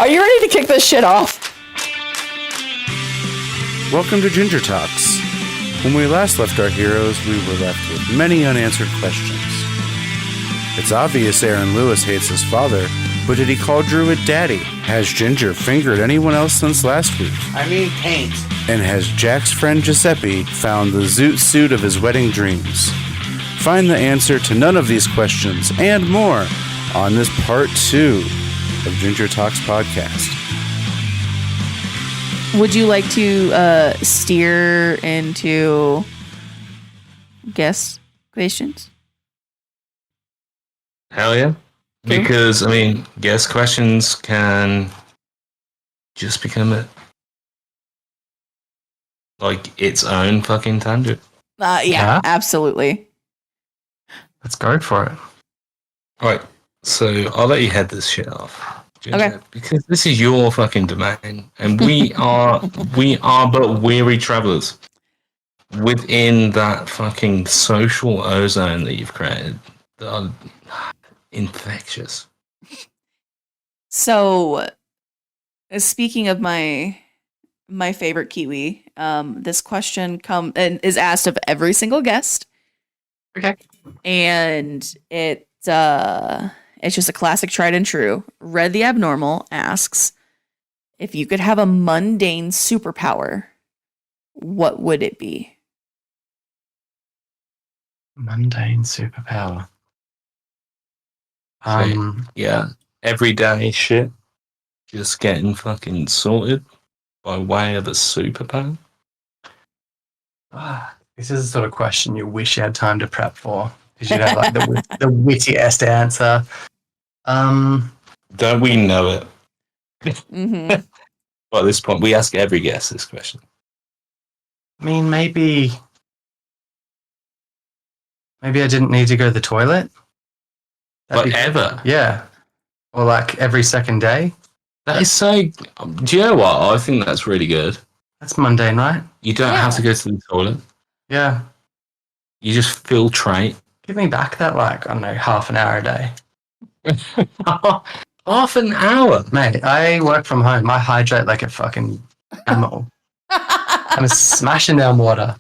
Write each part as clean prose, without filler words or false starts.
Are you ready to kick this shit off? Welcome to GingerTalks. When we last left our heroes, we were left with many unanswered questions. It's obvious Aaron Lewis hates his father, but did he call Druid daddy? Has Ginger fingered anyone else since last week? I mean paint. And has Jack's friend Giuseppe found the zoot suit of his wedding dreams? Find the answer to none of these questions and more on this part 2 of GingerTalks podcast. Would you like to steer into guest questions? Hell yeah. Because, I mean, guest questions can just become its own fucking tangent. Yeah, absolutely. Let's go for it. Alright, so I'll let you head this shit off, Ginger, Okay. because this is your fucking domain, and we are but weary travelers within that fucking social ozone that you've created that are infectious. So, speaking of my favorite Kiwi, this question is asked of every single guest. Okay. And it's just a classic tried and true. Red the Abnormal asks, if you could have a mundane superpower, what would it be? Mundane superpower. Yeah, everyday shit, just getting fucking sorted by way of a superpower. This is the sort of question you wish you had time to prep for, because you'd have like the wittiest answer. Don't we know it? Mm-hmm. Well, at this point, we ask every guest this question. I mean, maybe I didn't need to go to the toilet. Ever? Yeah. Or like every second day. That is so. Do you know what? I think that's really good. That's mundane, right? You don't have to go to the toilet. Yeah. You just filtrate. Give me back that, like, I don't know, half an hour a day. Half an hour? Mate, I work from home. I hydrate like a fucking animal. I'm smashing down water.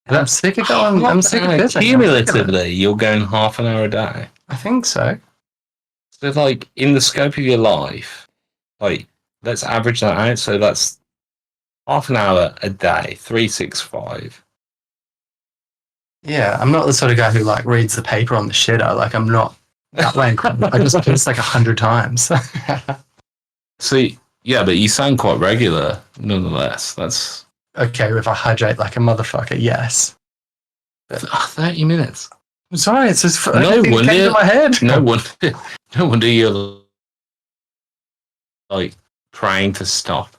And I'm sick of going. I'm sick of this. Cumulatively, you're going half an hour a day. I think so. So, like, in the scope of your life, like, let's average that out. So that's half an hour a day, 365. Yeah, I'm not the sort of guy who like reads the paper on the shitter. Like, I'm not that way. I just piss like 100 times. See, yeah, but you sound quite regular, nonetheless. That's okay if I hydrate like a motherfucker. Yes. 30 minutes. I'm sorry, it's just No it wonder. came to my head. No wonder you're like praying to stop.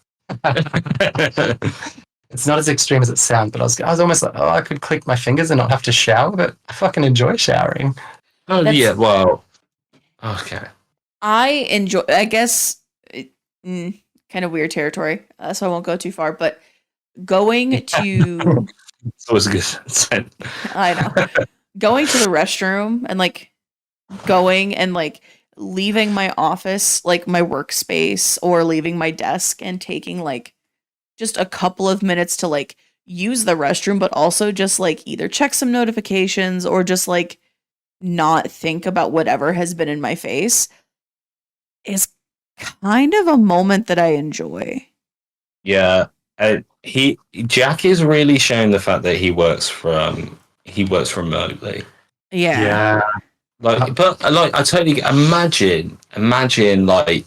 It's not as extreme as it sounds, but I was almost like, oh, I could click my fingers and not have to shower, but I fucking enjoy showering. Oh, yeah, well, okay. I enjoy, I guess, kind of weird territory, so I won't go too far, but going to... It's always a good sense. I know. Going to the restroom and, like, going and, like, leaving my office, like, my workspace, or leaving my desk and taking, like, just a couple of minutes to, like, use the restroom, but also just, like, either check some notifications or just, like, not think about whatever has been in my face is kind of a moment that I enjoy. Yeah, Jack is really showing the fact that he works remotely. Yeah. Like, I totally imagine like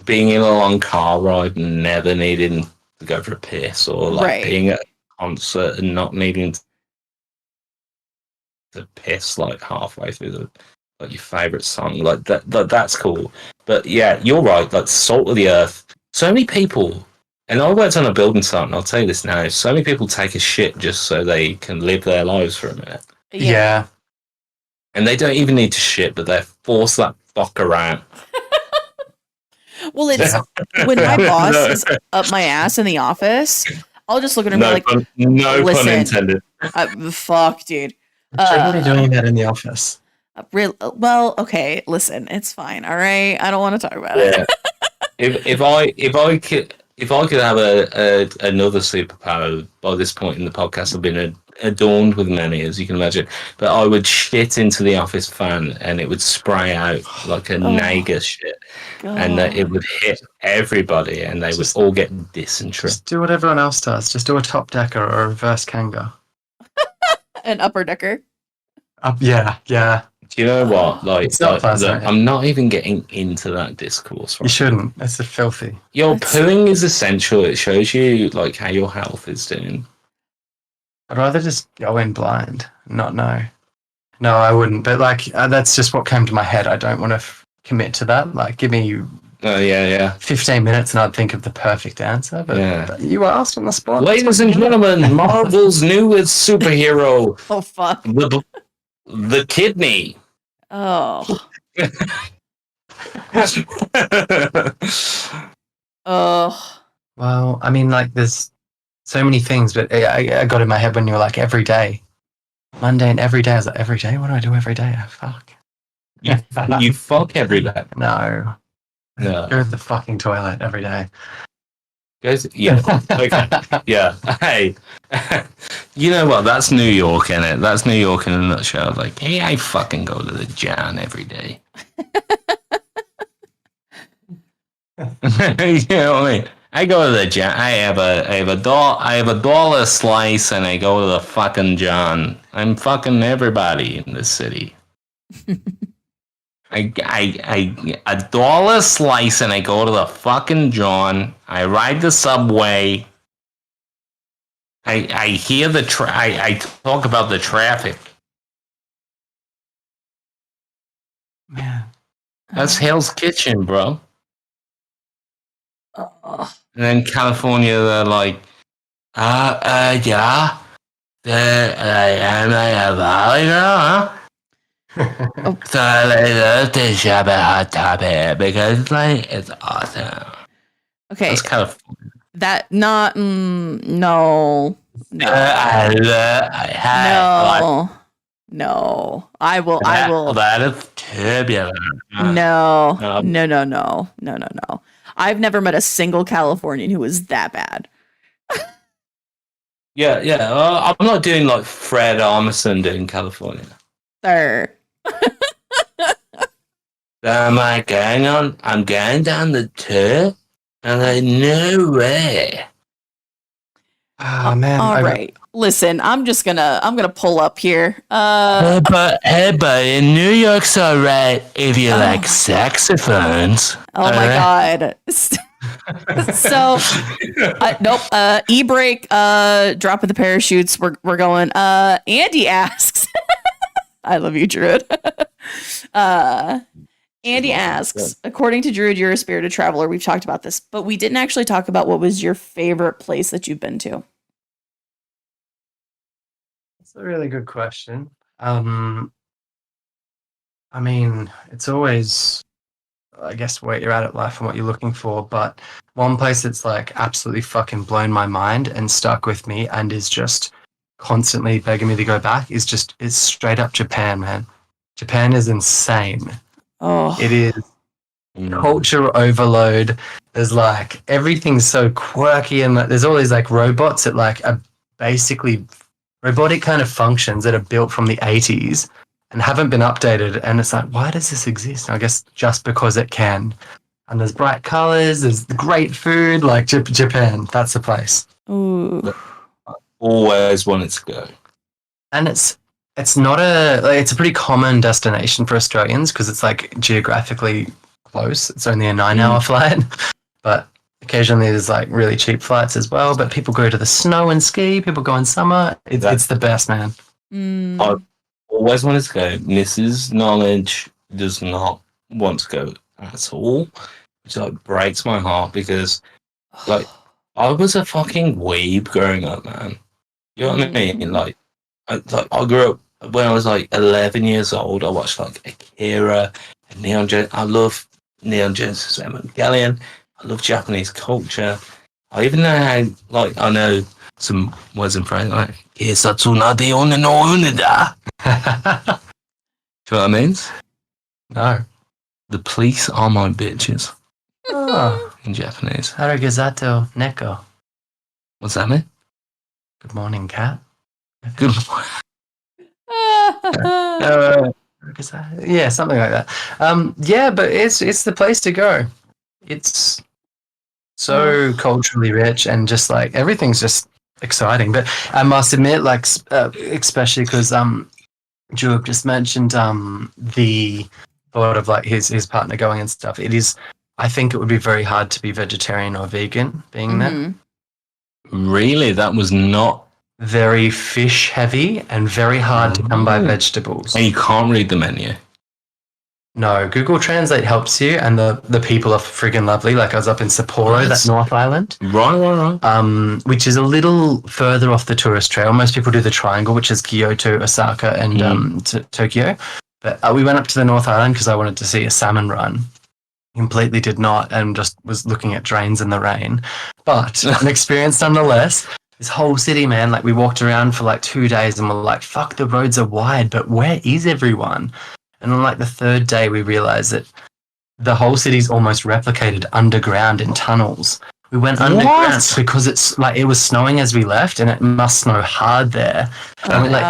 being in a long car ride and never needing to go for a piss, or like being at a concert and not needing to piss like halfway through your favorite song. Like that's cool. But yeah, you're right. Like, salt of the earth. So many people, and I worked on a building site, and I'll tell you this now. So many people take a shit just so they can live their lives for a minute. Yeah. And they don't even need to shit, but they force that fucker out. Well, it's when my boss is up my ass in the office, I'll just look at him and be like, no pun intended. Fuck, dude. Shouldn't be doing that in the office. Well, okay, listen, it's fine, all right? I don't want to talk about it. if I could have another superpower by this point in the podcast, I've been adorned with many, as you can imagine. But I would shit into the office fan, and it would spray out like a Naga shit, and it would hit everybody, and they would all get dysentery. Just do what everyone else does. Just do a top decker or a reverse Kanga. An upper decker. Yeah. Do you know what? It's not fascinating. I'm not even getting into that discourse. You shouldn't. It's filthy. Your pooing is essential. It shows you like how your health is doing. I'd rather just go in blind and not know. No, I wouldn't. But like, that's just what came to my head. I don't want to commit to that. Like, give me 15 minutes and I'd think of the perfect answer. But you were asked on the spot. Ladies and gentlemen, Marvel's newest superhero. Oh, fuck. The kidney. Oh. Oh. Well, I mean, like, there's so many things, but I got in my head when you were like, every day. Monday and every day. I was like, every day? What do I do every day? Oh, fuck. You fuck every day. No. Go to the fucking toilet every day. Guys, yeah. Okay. Yeah. Hey. You know what? That's New York, innit? That's New York in a nutshell. Like, hey, I fucking go to the Jan every day. You know what I mean? I go to the Jan. I have a dollar slice, and I go to the fucking John. I'm fucking everybody in this city. A dollar slice, and I go to the fucking John. I ride the subway. I hear I talk about the traffic. Man. That's Hell's Kitchen, bro. And then California, they're like, yeah, am I a valley girl, huh? So I love to shop at Hot Topic because like it's awesome. Okay. That's California. That not no. No. I will. That is turbulent. No. I've never met a single Californian who was that bad. Yeah. I'm not doing like Fred Armisen doing California. Sir. I'm going down the tour, and I no way. Oh man! All right. Listen, I'm gonna pull up here. Hey, but in New York's alright if you like saxophones. Oh my god. So nope. E-break. Drop of the parachutes. We're going. Andy asks. I love you, Druid. Andy asks, according to Druid, you're a spirited traveler. We've talked about this, but we didn't actually talk about what was your favorite place that you've been to. That's a really good question. I mean, it's always, I guess, where you're at life and what you're looking for. But one place that's like absolutely fucking blown my mind and stuck with me and is just constantly begging me to go back is straight up Japan, man. Japan is insane. Oh, it is culture overload. There's like everything's so quirky, and there's all these like robots that like are basically robotic kind of functions that are built from the 80s and haven't been updated. And it's like, why does this exist? I guess just because it can. And there's bright colors, there's great food, like Japan. That's the place. Ooh. Always wanted to go. And it's not it's a pretty common destination for Australians because it's like geographically close. It's only a 9-hour flight, but occasionally there's like really cheap flights as well. But people go to the snow and ski. People go in summer. It's the best, man. I always wanted to go. Mrs. Knowledge does not want to go at all, which like breaks my heart because like I was a fucking weeb growing up, man. You know what I mean? Like I grew up when I was like 11 years old. I watched like Akira and Neon Genesis. I love Neon Genesis Evangelion. I love Japanese culture. I even know how, like, I know some words in French, like "Kisatsuna de one no unida." Do you know what I mean? No. The police are my bitches. Oh, in Japanese. arigato neko. What's that mean? Good morning, cat. Good. Yeah, something like that. Yeah, but it's the place to go. It's so culturally rich and just like everything's just exciting. But I must admit, like especially because Drew just mentioned the thought of like his partner going and stuff. It is. I think it would be very hard to be vegetarian or vegan being there. Really? That was not. Very fish heavy and very hard to come by vegetables. And you can't read the menu. No, Google Translate helps you, and the people are friggin' lovely. Like I was up in Sapporo, that North Island. Right. Which is a little further off the tourist trail. Most people do the triangle, which is Kyoto, Osaka, and Tokyo. But we went up to the North Island because I wanted to see a salmon run. Completely did not, and just was looking at drains in the rain. But an experience nonetheless. This whole city, man, like we walked around for like 2 days and we're like, fuck, the roads are wide, but where is everyone? And on like the third day, we realized that the whole city's almost replicated underground in tunnels. We went underground because it's like it was snowing as we left and it must snow hard there. I've never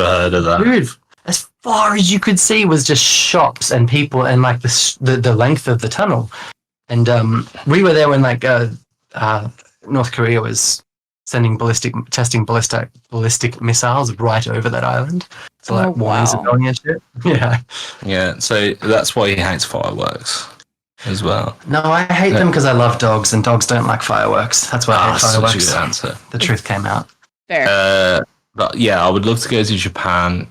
heard of that. Dude, as far as you could see was just shops and people and like the length of the tunnel. And we were there when like North Korea was testing ballistic missiles right over that island. So like warnings are going and shit. Yeah. Yeah, so that's why he hates fireworks as well. No, I hate them because I love dogs and dogs don't like fireworks. That's why I hate fireworks. Such a good answer. The truth came out. Fair. But yeah, I would love to go to Japan.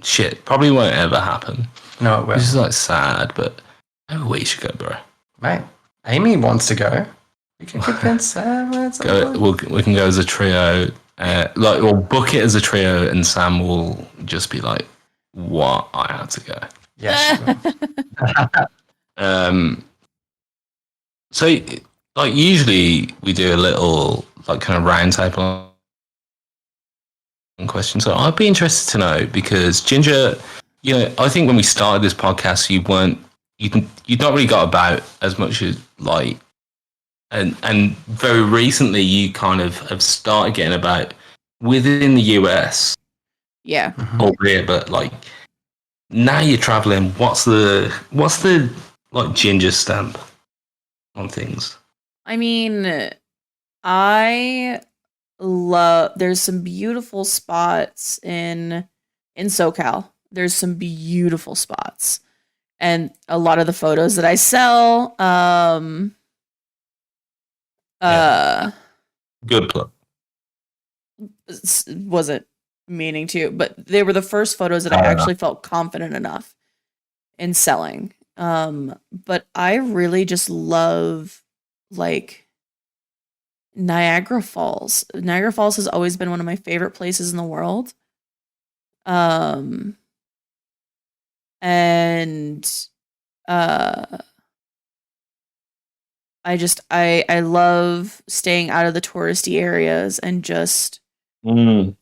Shit, probably won't ever happen. No, it won't. This is like sad, but maybe we should go, bro. Mate, Amy wants to go. We can convince her. We can go as a trio. We'll book it as a trio, and Sam will just be like, "What? I had to go." Yeah. So, like, usually we do a little like kind of round table question. So I'd be interested to know because Ginger, I think when we started this podcast, you'd not really got about as much as like. And very recently, you kind of have started getting about within the US. Yeah. Albeit, but like now you're traveling. What's the like Ginger stamp on things? I mean, there's some beautiful spots in SoCal. There's some beautiful spots, and a lot of the photos that I sell. Good plug. Wasn't meaning to, but they were the first photos that I actually felt confident enough in selling. But I really just love like Niagara Falls. Niagara Falls has always been one of my favorite places in the world. I love staying out of the touristy areas and just the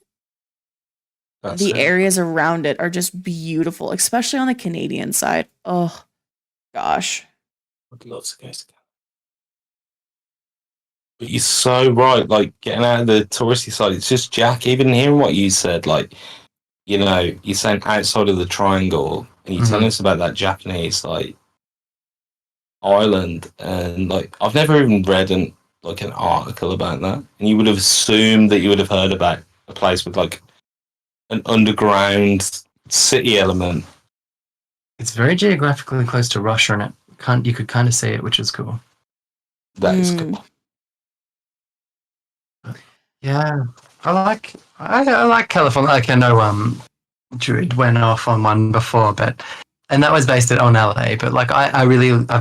areas around it are just beautiful, especially on the Canadian side. Oh gosh. I'd love to go to Canada. But you're so right, like getting out of the touristy side, it's just Jack, even hearing what you said, like, you're saying outside of the triangle and you're telling us about that Japanese like island, and like I've never even read an article about that, and you would have assumed that you would have heard about a place with like an underground city element. It's very geographically close to Russia, and you could kind of see it, which is cool. That is cool. Yeah, I like California. Like I know Druid went off on one before, and that was based on LA. But like I've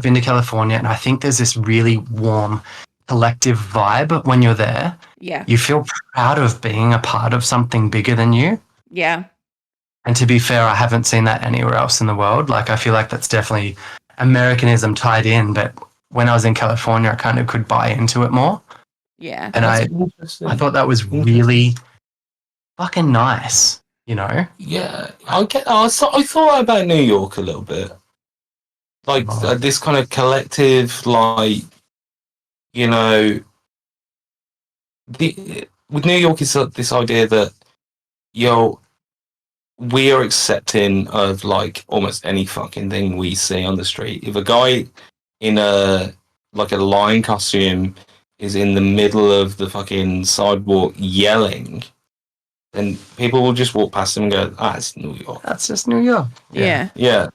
been to California, and I think there's this really warm collective vibe when you're there. Yeah, you feel proud of being a part of something bigger than you. Yeah. And to be fair, I haven't seen that anywhere else in the world. Like I feel like that's definitely Americanism tied in. But when I was in California, I kind of could buy into it more. Yeah. And I thought that was really fucking nice. you know? Yeah, I thought about New York a little bit, like this kind of collective, like, you know, with New York is this idea that we are accepting of like almost any fucking thing we see on the street. If a guy in a lion costume is in the middle of the fucking sidewalk yelling, then people will just walk past him and go, "Ah, it's New York." That's just New York. Yeah. Yeah.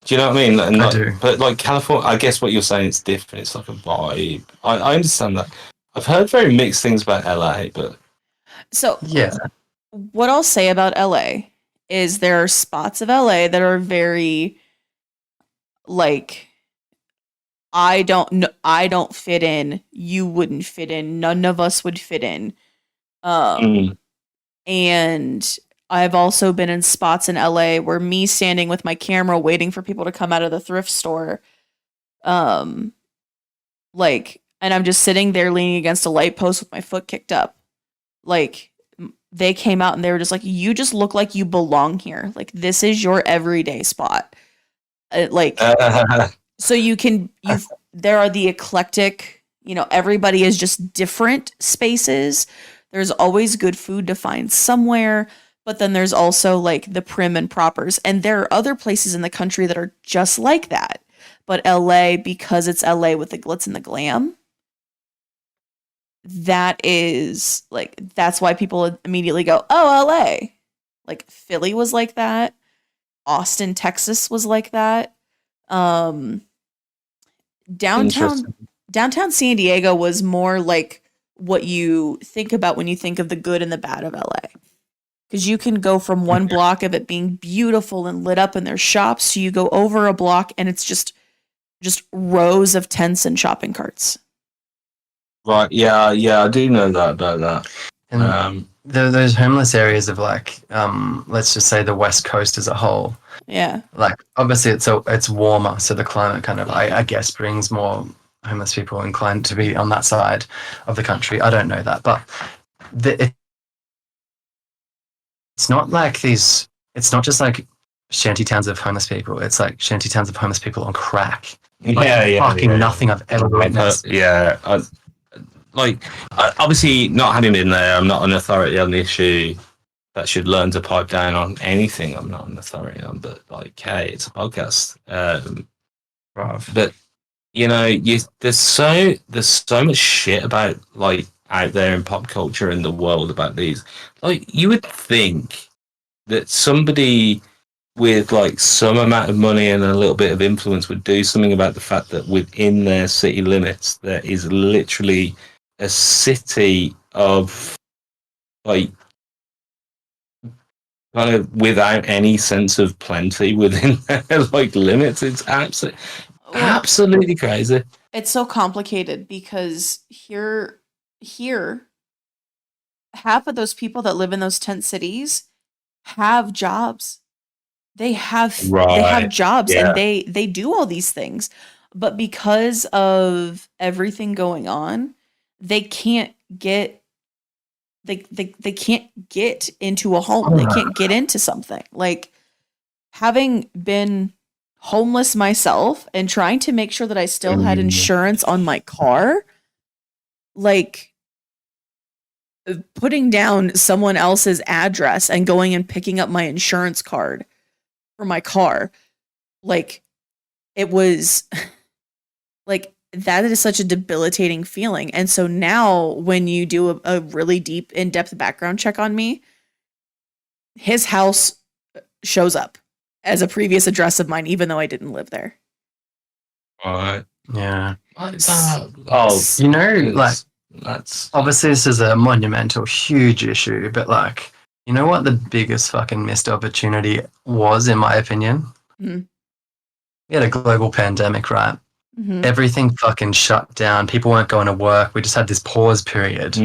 Do you know what I mean? And I do. But like California, I guess what you're saying is different. It's like a vibe. I understand that. I've heard very mixed things about LA, but So Yeah. what I'll say about LA is there are spots of LA that are very like I don't fit in, you wouldn't fit in, none of us would fit in. And I've also been in spots in LA where me standing with my camera waiting for people to come out of the thrift store, like, and I'm just sitting there leaning against a light post with my foot kicked up. Like, they came out and they were just like, you just look like you belong here. Like, this is your everyday spot. So there are the eclectic, everybody is just different spaces. There's always good food to find somewhere, but then there's also like the prim and propers. And there are other places in the country that are just like that. But LA, because it's LA with the glitz and the glam, that's why people immediately go, oh, LA. Like Philly was like that. Austin, Texas was like that. Downtown San Diego was more like what you think about when you think of the good and the bad of LA. Because you can go from one block of it being beautiful and lit up and there's shops, so you go over a block and it's just rows of tents and shopping carts. Right, yeah, I do know that about that. And those homeless areas of like, let's just say the West Coast as a whole. Yeah. Like obviously it's warmer, so the climate kind of I guess brings more homeless people inclined to be on that side of the country. I don't know that, but it's not like these. It's not just like shanty towns of homeless people. It's like shanty towns of homeless people on crack. Like, fucking nothing I've ever witnessed. Yeah. Obviously, not having been there, I'm not an authority on the issue that should learn to pipe down on anything I'm not an authority on. But like, hey, it's a podcast. But there's so much shit about like out there in pop culture in the world about these. Like, you would think that somebody with like some amount of money and a little bit of influence would do something about the fact that within their city limits there is literally a city of like kind of without any sense of plenty within their like limits. It's absolutely crazy. It's so complicated because here half of those people that live in those tent cities have jobs. They have jobs, yeah. And they do all these things. But because of everything going on, they can't get they can't get into a home. They can't get into something. Like, having been homeless myself and trying to make sure that I still had insurance on my car, like putting down someone else's address and going and picking up my insurance card for my car, like, it was like, that is such a debilitating feeling. And so now when you do a really deep, in-depth background check on me, his house shows up as a previous address of mine, even though I didn't live there. All right. Yeah. Like, that's obviously this is a monumental, huge issue, but like, you know what the biggest fucking missed opportunity was, in my opinion? Mm-hmm. We had a global pandemic, right? Mm-hmm. Everything fucking shut down. People weren't going to work. We just had this pause period.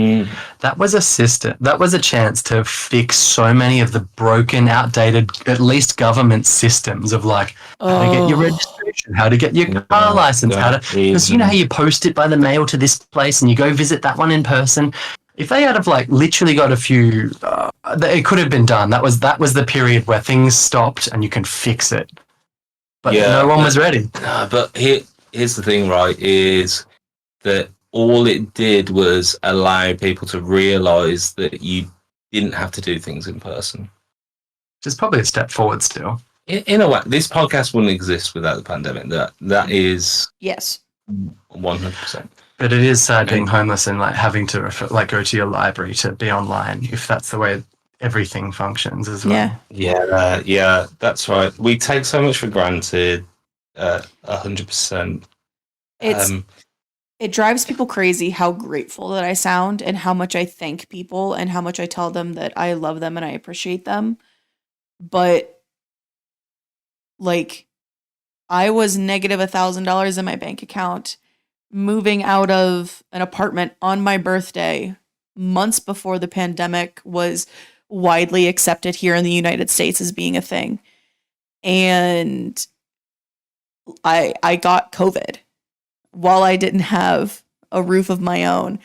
That was a system. That was a chance to fix so many of the broken, outdated, at least government systems of like how to get your registration, how to get your car license, because you know how you post it by the mail to this place and you go visit that one in person. if they had have like literally got a few, it could have been done. That was the period where things stopped and you can fix it. But no one was ready. But here's the thing, right? Is that all it did was allow people to realise that you didn't have to do things in person. Which is probably a step forward still. In a way, this podcast wouldn't exist without the pandemic. That is Yes. 100%. But it is sad being homeless and like having to go to your library to be online if that's the way everything functions as well. Yeah, that's right. We take so much for granted. 100%. It drives people crazy how grateful that I sound and how much I thank people and how much I tell them that I love them and I appreciate them. But like, I was negative $1,000 in my bank account, moving out of an apartment on my birthday months before the pandemic was widely accepted here in the United States as being a thing. And I got COVID while I didn't have a roof of my own.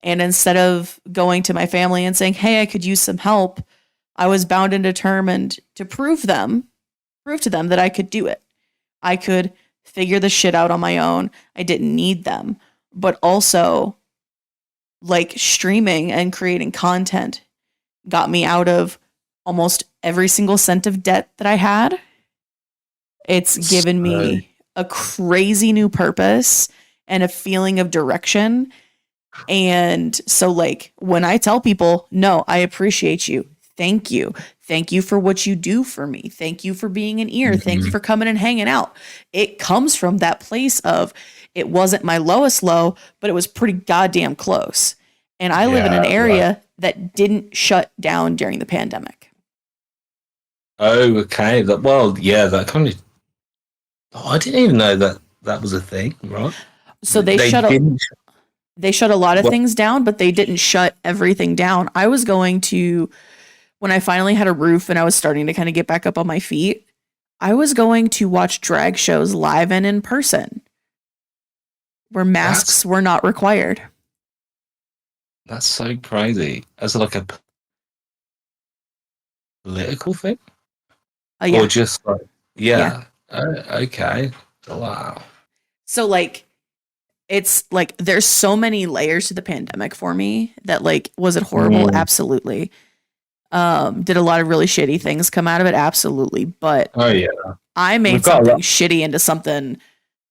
And instead of going to my family and saying, hey, I could use some help, I was bound and determined to prove to them that I could do it. I could figure the shit out on my own. I didn't need them. But also, like, streaming and creating content got me out of almost every single cent of debt that I had. It's given me a crazy new purpose and a feeling of direction. And so, like, when I tell people, no, I appreciate you. Thank you. Thank you for what you do for me. Thank you for being an ear. Thank you for coming and hanging out. It comes from that place of, it wasn't my lowest low, but it was pretty goddamn close. And I live in an area that didn't shut down during the pandemic. Oh, okay. That kind of... I didn't even know that was a thing, right? So they shut a lot of things down, but they didn't shut everything down. I was going to... When I finally had a roof and I was starting to kind of get back up on my feet, I was going to watch drag shows live and in person where masks were not required. That's so crazy. As like a political thing? Yeah. Or just like, okay. Wow. So like, it's like, there's so many layers to the pandemic for me that, like, was it horrible? Absolutely. Did a lot of really shitty things come out of it? Absolutely. But I made something shitty into something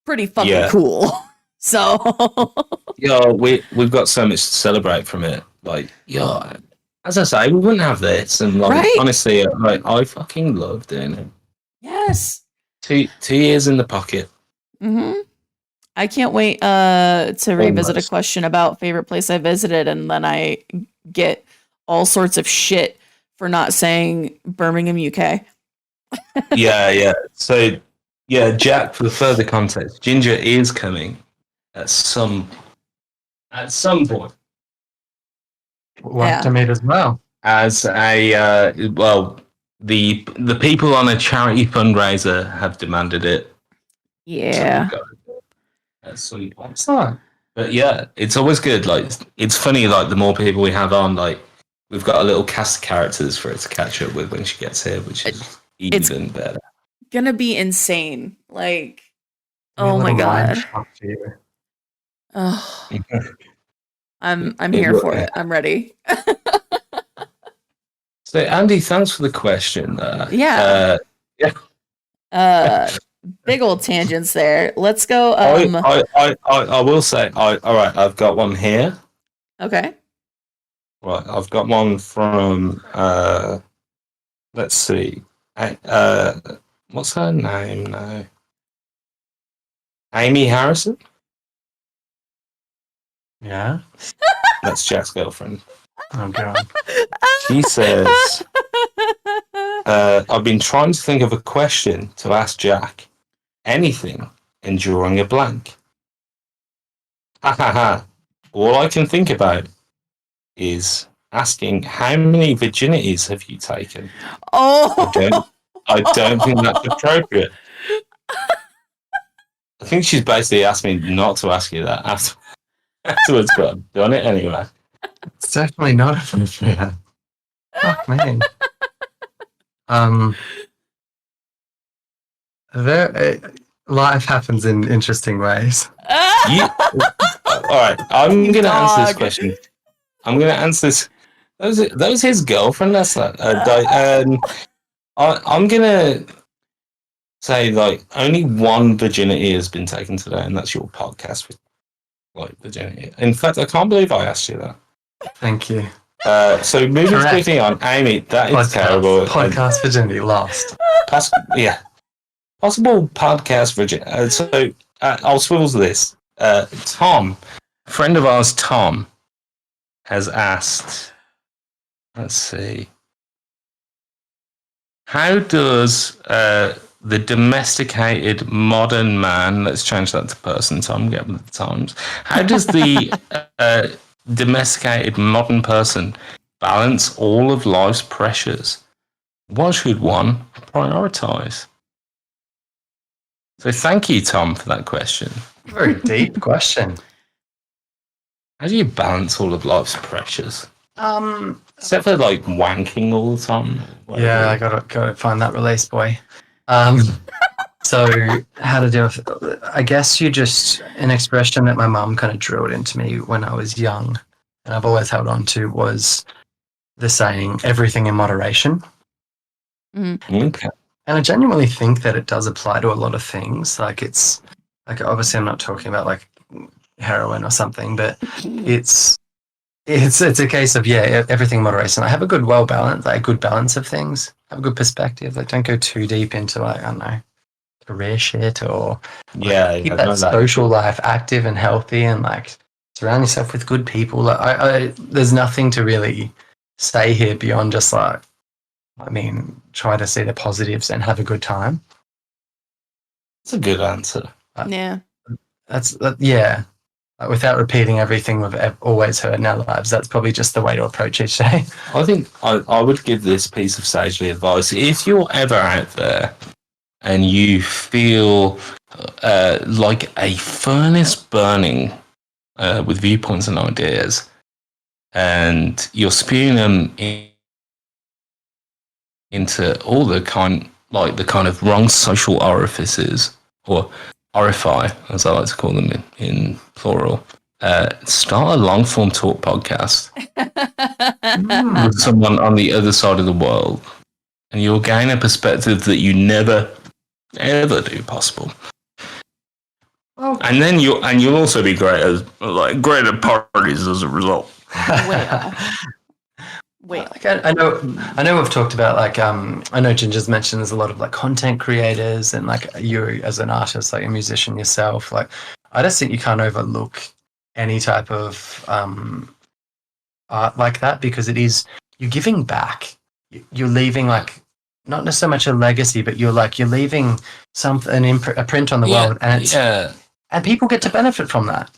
pretty fucking cool. So we've got so much to celebrate from it. Like, as I say, we wouldn't have this. And like, honestly, like, I fucking love doing it. Yes. 2 years in the pocket. Mm-hmm. I can't wait to revisit a question about favorite place I visited, and then I get all sorts of shit for not saying Birmingham, UK. Yeah. So, Jack, for the further context, Ginger is coming at some point. To meet as well. As a the people on a charity fundraiser have demanded it. Yeah. At some point. But yeah, it's always good. Like, it's funny. Like, the more people we have on, like, we've got a little cast of characters for it to catch up with when she gets here, which is even better. Gonna be insane. Like, oh my god. Oh. I'm here for it. I'm ready. So, Andy, thanks for the question. Big old tangents there. Let's go. I will say, all right, I've got one here. Okay. Right, I've got one from, let's see, what's her name now? Amy Harrison? Yeah? That's Jack's girlfriend. Oh, God. She says, I've been trying to think of a question to ask Jack. Anything, and drawing a blank. Ha ha ha. All I can think about is asking, how many virginities have you taken? Oh, I don't think that's appropriate. I think she's basically asked me not to ask you that afterwards, but I've done it anyway. It's definitely not appropriate. Oh man. Life happens in interesting ways. All right, I'm You going to answer this dog. question. I'm going to answer this. That was his girlfriend. That's that. I'm going to say like only one virginity has been taken today, and that's your podcast with like virginity. In fact, I can't believe I asked you that. Thank you. So moving Correct. quickly on, Amy, that is terrible. Podcast virginity lost. Yeah, possible podcast virginity. So I'll swivel to this. Tom, a friend of ours, Tom, has asked. Let's see. How does the domesticated modern man, let's change that to person, Tom, get with the times. How does the domesticated modern person balance all of life's pressures? What should one prioritize? So thank you, Tom, for that question. Very deep question. How do you balance all of life's pressures? Except for like wanking all the time. Yeah, I gotta find that release, boy. So how to deal with it? I guess you just an expression that my mum kind of drilled into me when I was young, and I've always held on to was the saying "everything in moderation." Okay. And I genuinely think that it does apply to a lot of things. Like it's like obviously I'm not talking about like heroin or something, but it's a case of everything in moderation. I have a good good balance of things. Have a good perspective. Like don't go too deep into like I don't know career shit or keep that social life active and healthy and like surround yourself with good people. Like I there's nothing to really say here beyond just like try to see the positives and have a good time. That's a good answer. Yeah. Like, without repeating everything we've always heard in our lives, that's probably just the way to approach each day. I think I would give this piece of sagely advice. If you're ever out there and you feel like a furnace burning with viewpoints and ideas, and you're spewing them into all the kind of wrong social orifices, or orify, as I like to call them in plural, start a long-form talk podcast with someone on the other side of the world, and you'll gain a perspective that you never, ever do possible. And then you'll also be great at parties as a result. Wait. Like I know we've talked about like I know Ginger's mentioned there's a lot of like content creators and like you as an artist, like a musician yourself. Like I just think you can't overlook any type of art like that because you're giving back. You're leaving like not so much a legacy, but you're leaving a print on the world, and and people get to benefit from that.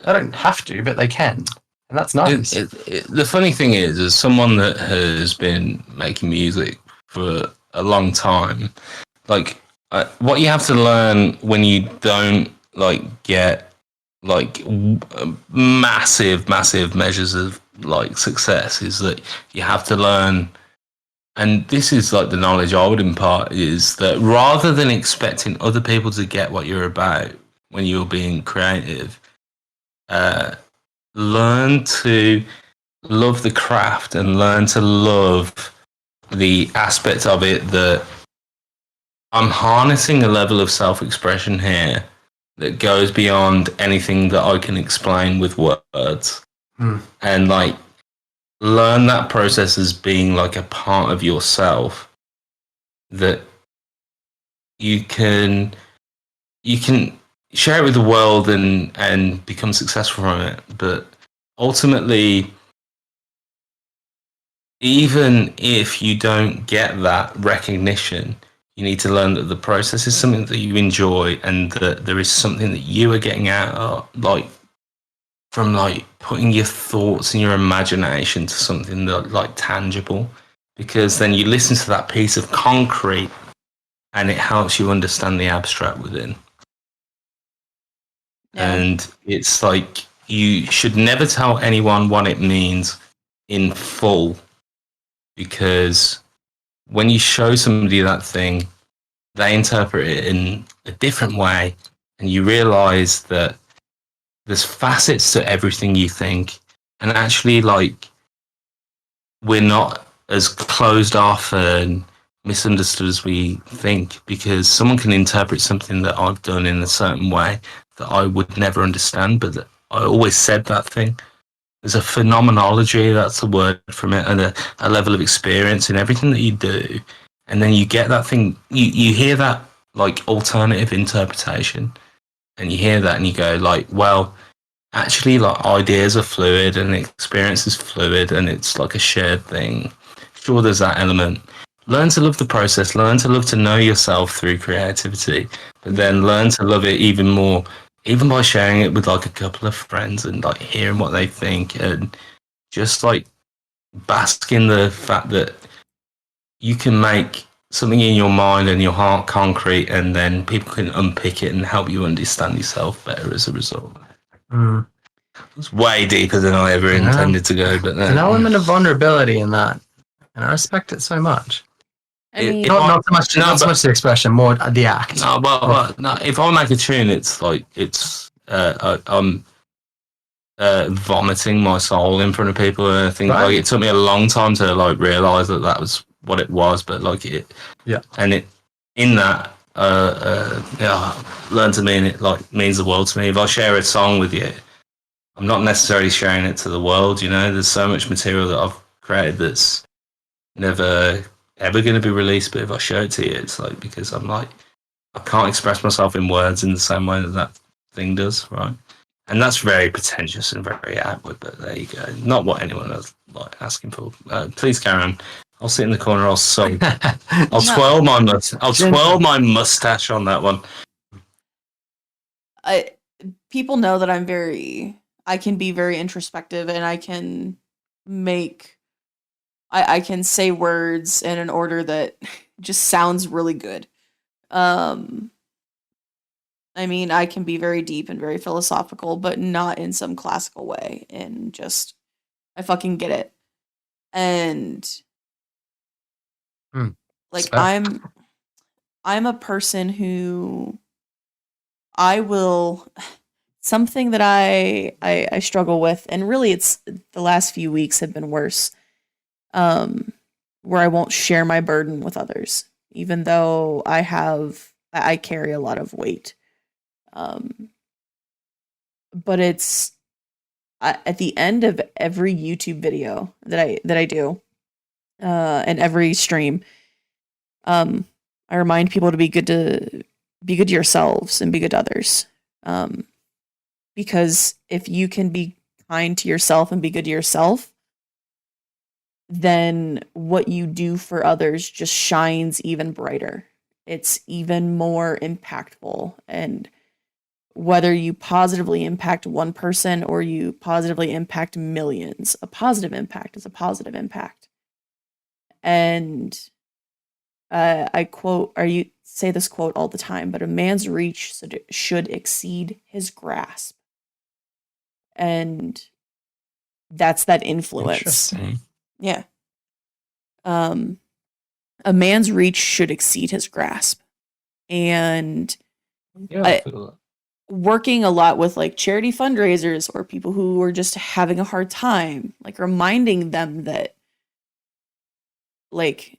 They don't have to, but they can. And that's nice. The funny thing is, as someone that has been making music for a long time, like what you have to learn when you don't get massive measures of success is that you have to learn. And this is the knowledge I would impart is that rather than expecting other people to get what you're about when you're being creative, learn to love the craft and learn to love the aspect of it that I'm harnessing a level of self-expression here that goes beyond anything that I can explain with words. And learn that process as being a part of yourself that you can share it with the world and become successful from it. But ultimately, even if you don't get that recognition, you need to learn that the process is something that you enjoy and that there is something that you are getting out of, from putting your thoughts and your imagination to something that tangible, because then you listen to that piece of concrete and it helps you understand the abstract within. Yeah. And it's you should never tell anyone what it means in full, because when you show somebody that thing, they interpret it in a different way, and you realize that there's facets to everything you think, and actually, like, we're not as closed off and misunderstood as we think, because someone can interpret something that I've done in a certain way that I would never understand, but that I always said that thing. There's a phenomenology, that's the word from it, and a level of experience in everything that you do. And then you get that thing, you hear that, like, alternative interpretation, and you hear that and you go, like, well, actually, like, ideas are fluid and experience is fluid, and it's like a shared thing. Sure, there's that element. Learn to love the process, learn to love to know yourself through creativity, but then learn to love it even more, even by sharing it with, like, a couple of friends and, like, hearing what they think, and just, like, bask in the fact that you can make something in your mind and your heart concrete, and then people can unpick it and help you understand yourself better as a result. It's way deeper than I ever intended to go, but there's an element of vulnerability in that, and I respect it so much. I mean, Not so much the expression, more the act. No, no, if I make a tune, it's like I'm vomiting my soul in front of people, and I think like it took me a long time to like realize that was what it was, but like it, and it in that learn to mean it like means the world to me. If I share a song with you, I'm not necessarily sharing it to the world. You know, there's so much material that I've created that's never ever going to be released, but if I show it to you, it's like because I'm like I can't express myself in words in the same way that thing does, right? And that's very pretentious and very outward, but there you go. Not what anyone is like asking for. Please carry on. I'll sit in the corner. I'll twirl my mustache on that one. People know that I can be very introspective, and I can I can say words in an order that just sounds really good. I mean, I can be very deep and very philosophical, but not in some classical way. And just, I fucking get it. And like, I'm a person who something that I struggle with, and really it's the last few weeks have been worse, where I won't share my burden with others, even though I carry a lot of weight. But it's at the end of every YouTube video that I do, and every stream, I remind people to be good to yourselves and be good to others. Because if you can be kind to yourself and be good to yourself, then what you do for others just shines even brighter. It's even more impactful. And whether you positively impact one person or you positively impact millions, a positive impact is a positive impact. And I say this quote all the time, but a man's reach should exceed his grasp. And that's that influence. Yeah. A man's reach should exceed his grasp. And working a lot with like charity fundraisers or people who are just having a hard time, like reminding them that, like,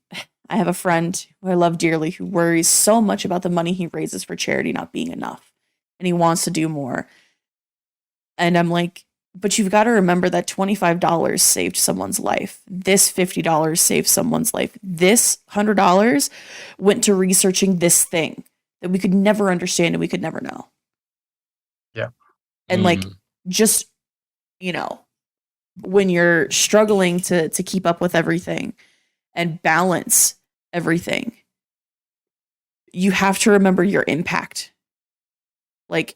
I have a friend who I love dearly who worries so much about the money he raises for charity not being enough, and he wants to do more. And I'm like, but you've got to remember that $25 saved someone's life. This $50 saved someone's life. This $100 went to researching this thing that we could never understand and we could never know. Yeah. And like, just, you know, when you're struggling to keep up with everything and balance everything, you have to remember your impact. Like,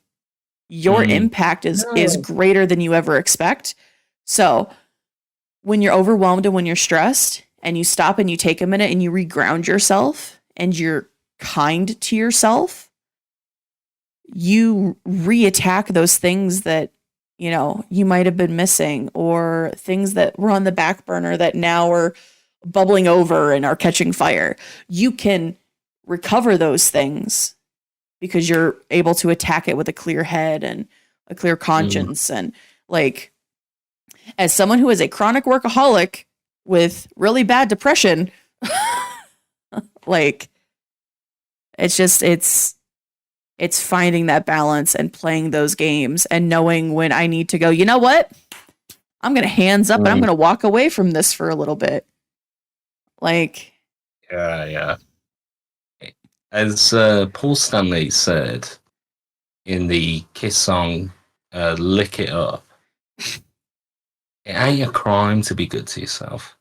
your impact is greater than you ever expect. So when you're overwhelmed and when you're stressed and you stop and you take a minute and you reground yourself and you're kind to yourself, you reattack those things that, you know, you might have been missing, or things that were on the back burner that now are bubbling over and are catching fire. You can recover those things because you're able to attack it with a clear head and a clear conscience. And like, as someone who is a chronic workaholic with really bad depression, like, it's finding that balance and playing those games and knowing when I need to go, you know what? I'm going to hands up and I'm going to walk away from this for a little bit. Like, yeah. As Paul Stanley said in the Kiss song, Lick It Up, it ain't a crime to be good to yourself.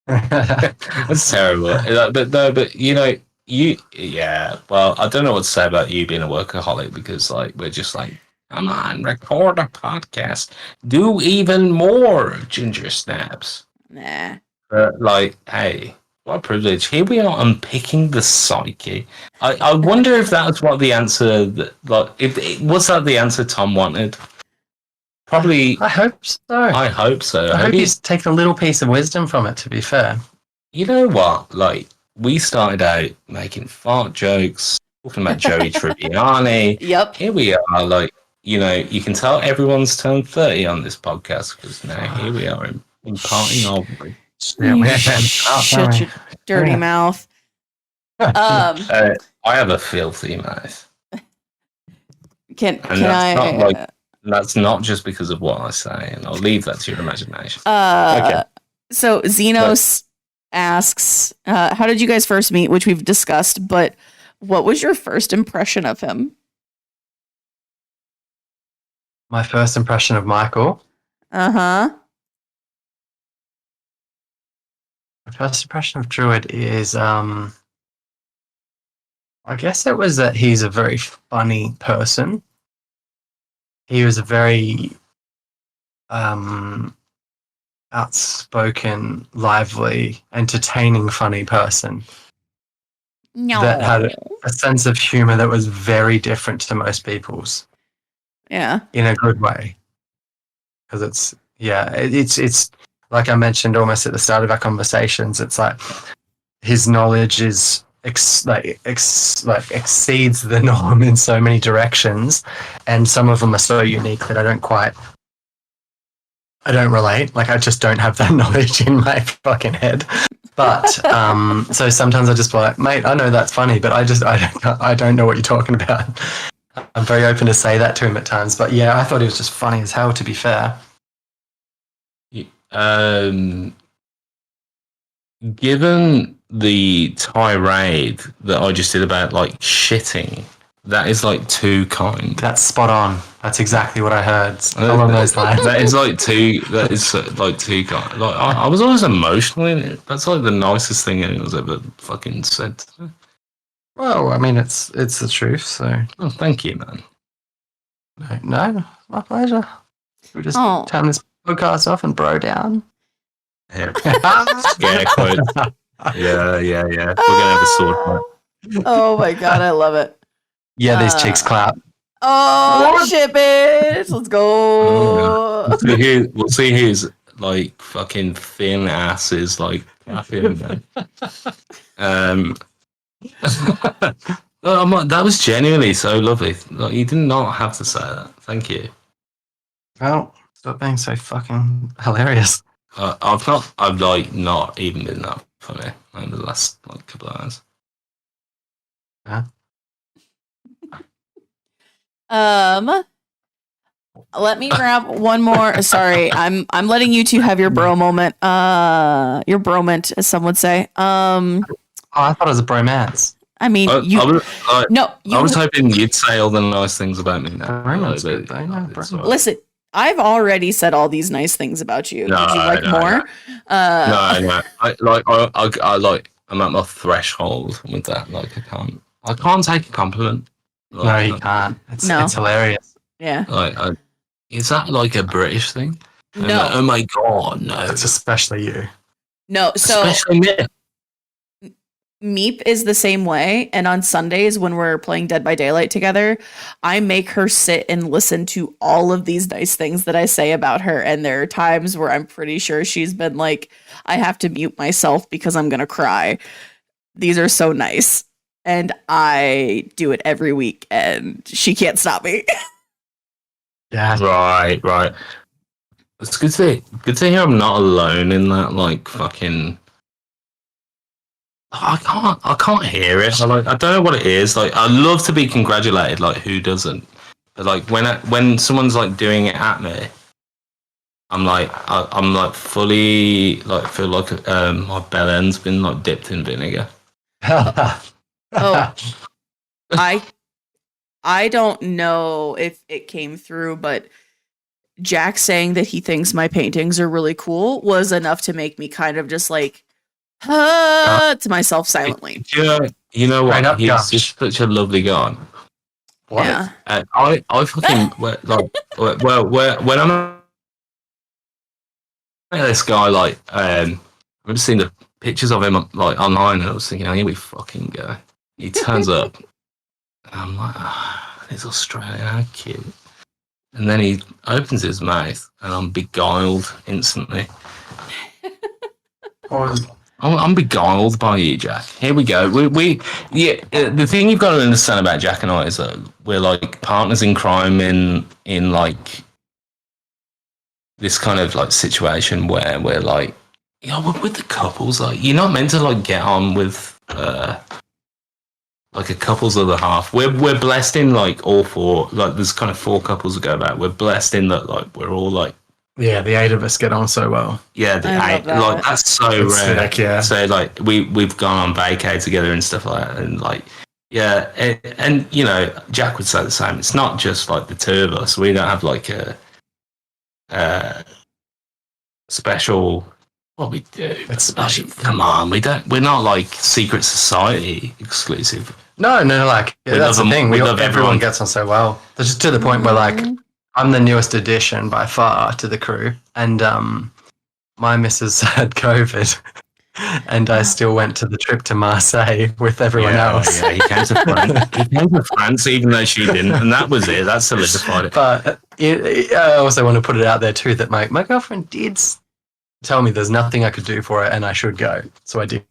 That's terrible. But you know, well, I don't know what to say about you being a workaholic, because like we're just like, come on, record a podcast, do even more Ginger Snaps. nah. But like, hey, what a privilege. Here we are unpicking the psyche. I wonder if that's what the answer was that the answer Tom wanted? Probably. I hope so. I hope so. I hope he's taken a little piece of wisdom from it, to be fair. You know what? Like, we started out making fart jokes, talking about Joey Tribbiani. Yep. Here we are, like, you know, you can tell everyone's turned 30 on this podcast, because now here we are imparting our... Shut your dirty mouth. I have a filthy mouth. Can Not like, that's not just because of what I say, and I'll leave that to your imagination. Okay. So Xenos asks, how did you guys first meet, which we've discussed, but what was your first impression of him? My first impression of Michael? Uh-huh. My first impression of Druid is, I guess it was that he's a very funny person. He was a very outspoken, lively, entertaining, funny person. No. That had a sense of humor that was very different to most people's. Yeah. In a good way. Because it's like I mentioned almost at the start of our conversations, it's like his knowledge is exceeds the norm in so many directions, and some of them are so unique that I don't relate. Like, I just don't have that knowledge in my fucking head. But so sometimes I just be like, mate, I know that's funny, but I don't know what you're talking about. I'm very open to say that to him at times, but yeah, I thought he was just funny as hell, to be fair. Given the tirade that I just did about like shitting, that is like too kind. That's spot on. That's exactly what I heard along those lines. That is like too kind. Like, I was always emotional in it. That's like the nicest thing anyone's ever fucking said to me. Well, I mean, it's the truth, so. Oh, thank you, man. No, my pleasure. We just turn this podcast off and bro down. Yeah. Quote. Yeah. We're gonna have a sword fight. Oh my god, I love it. Yeah, these chicks clap. Oh shit, bitch! Let's go. We'll see who's like fucking thin asses like clapping. That was genuinely so lovely. Like, you did not have to say that. Thank you. Well, stop being so fucking hilarious. I've like not even been that funny over the last like couple of hours. Yeah. Let me grab one more. Sorry, I'm letting you two have your bro moment. Your broment, as some would say. Oh, I thought it was a bromance. I mean, I was hoping you'd say all the nice things about me now. Listen, I've already said all these nice things about you. Would you like more? No. I'm at my threshold with that. Like, I can't take a compliment. Like, no, you can't. It's hilarious. Yeah. Like, is that like a British thing? No. Like, oh my god, no. It's especially you. No, so especially me. Meep is the same way, and on Sundays when we're playing Dead by Daylight together, I make her sit and listen to all of these nice things that I say about her, and there are times where I'm pretty sure she's been like, I have to mute myself because I'm gonna cry. These are so nice, and I do it every week, and she can't stop me. Yeah. Right. It's good to hear I'm not alone in that, like, fucking... I can't hear it. I don't know what it is. Like, I love to be congratulated. Like, who doesn't? But like, when someone's like doing it at me, I'm like fully like feel like my bell end's been like dipped in vinegar. Oh, I don't know if it came through, but Jack saying that he thinks my paintings are really cool was enough to make me kind of just like to myself silently. Yeah, you know Right what? up, He's gosh. just such a lovely guy. What? Yeah. I fucking when I'm this guy, like, I've just seen the pictures of him like online, and I was thinking, oh, here we fucking go. He turns up, and I'm like, he's Australian, how cute. And then he opens his mouth, and I'm beguiled instantly. I'm beguiled by you, Jack. Here we go. The thing you've got to understand about Jack and I is that we're like partners in crime in like this kind of like situation where we're like, you know, with the couples, like, you're not meant to like get on with like a couple's other half. We're blessed in like all four. Like, there's kind of 4 couples to go about. We're blessed in that like we're all like. Yeah, the 8 of us get on so well. Yeah, like that's so rare. Sick, yeah. So like we've gone on vacay together and stuff like that, and like yeah, and you know, Jack would say the same. It's not just like the 2 of us. We don't have like a special. What we do? It's special. Come on, we don't. We're not like secret society exclusive. No, like that's the thing. Everyone everyone. gets on so well. It's just to the point where like I'm the newest addition by far to the crew, and my missus had COVID, and I still went to the trip to Marseille with everyone else. Yeah, he came to France. He came to France even though she didn't, and that was it. That solidified it. But I also want to put it out there too that my girlfriend did tell me there's nothing I could do for her and I should go, so I did.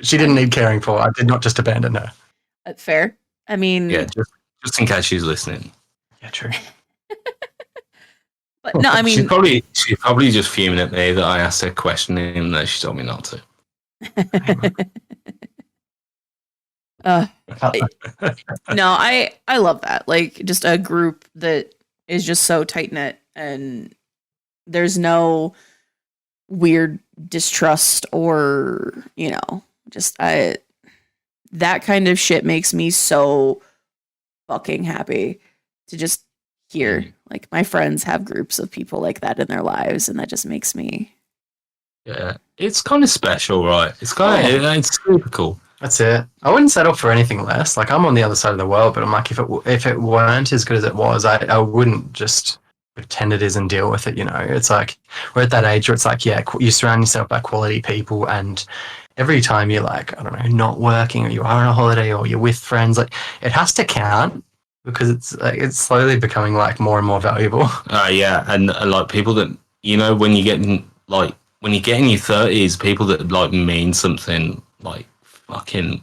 She didn't need caring for. I did not just abandon her. Fair. I mean, Yeah, just in case she's listening. Yeah, true. but no, I mean, she's probably just fuming at me that I asked her a question even though she told me not to. no, I love that. Like, just a group that is just so tight knit, and there's no weird distrust or, you know, just that kind of shit makes me so fucking happy to just hear like my friends have groups of people like that in their lives, and that just makes me it's kind of special, right? It's kind of it's super cool. That's it. I wouldn't settle for anything less. Like, I'm on the other side of the world, but I'm like, if it weren't as good as it was, I wouldn't just pretend it is and deal with it. You know, it's like we're at that age where it's like, yeah, you surround yourself by quality people, and every time you're like, I don't know, not working, or you are on a holiday, or you're with friends, like, it has to count, because it's slowly becoming like more and more valuable. Yeah, and like people that, you know, when you get in your 30s, people that like mean something, like fucking,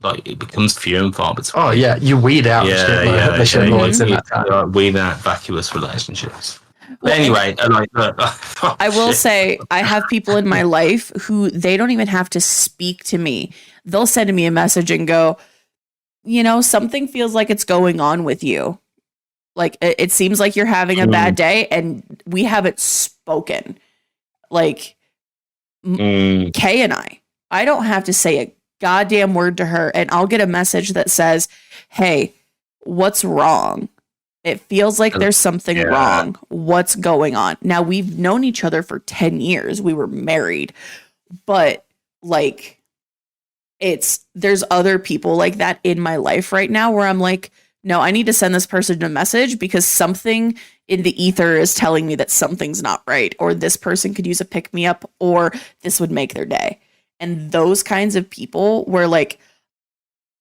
like, it becomes few and far between. Oh yeah, you weed out the shitlords in that time. Weed out vacuous relationships. But anyway, like, I will say, I have people in my life who they don't even have to speak to me. They'll send me a message and go, you know, something feels like it's going on with you. Like, it seems like you're having a bad day, and we haven't spoken. Like, Kay and I don't have to say a goddamn word to her, and I'll get a message that says, hey, what's wrong? It feels like there's something wrong. What's going on? Now, we've known each other for 10 years. We were married, but like, there's other people like that in my life right now where I'm like, no, I need to send this person a message because something in the ether is telling me that something's not right, or this person could use a pick me up, or this would make their day. And those kinds of people were like